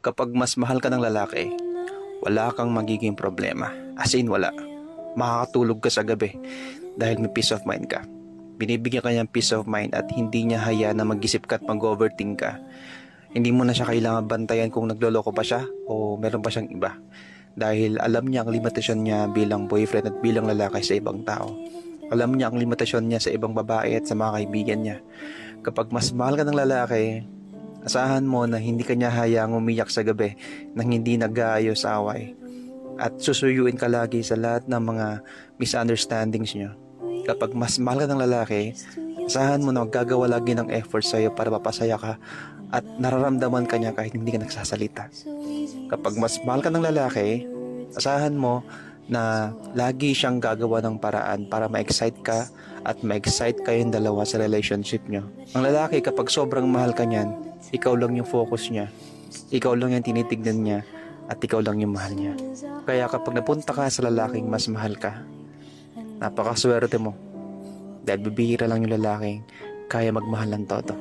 Kapag mas mahal ka ng lalaki, wala kang magiging problema. As in, wala. Makakatulog ka sa gabi dahil may peace of mind ka. Binibigyan ka niyang peace of mind at hindi niya hayaan na mag-isip ka at mag-overthink ka. Hindi mo na siya kailangan bantayan kung nagloloko pa siya o meron pa siyang iba. Dahil alam niya ang limitasyon niya bilang boyfriend at bilang lalaki sa ibang tao. Alam niya ang limitasyon niya sa ibang babae at sa mga kaibigan niya. Kapag mas mahal ka ng lalaki, asahan mo na hindi ka niya hayaang umiyak sa gabi nang hindi nag-aayos away. At susuyuin ka lagi sa lahat ng mga misunderstandings niyo. Kapag mas mahal ka ng lalaki, asahan mo na maggagawa lagi ng effort sa'yo para mapasaya ka at nararamdaman ka niya kahit hindi ka nagsasalita. Kapag mas mahal ka ng lalaki, asahan mo na lagi siyang gagawa ng paraan para ma-excite ka at ma-excite kayong dalawa sa relationship nyo. Ang lalaki kapag sobrang mahal ka niyan, ikaw lang yung focus niya, ikaw lang yung tinitignan niya at ikaw lang yung mahal niya. Kaya kapag napunta ka sa lalaking mas mahal ka, napakaswerte mo dahil bibihira lang yung lalaking kaya magmahal ng todo.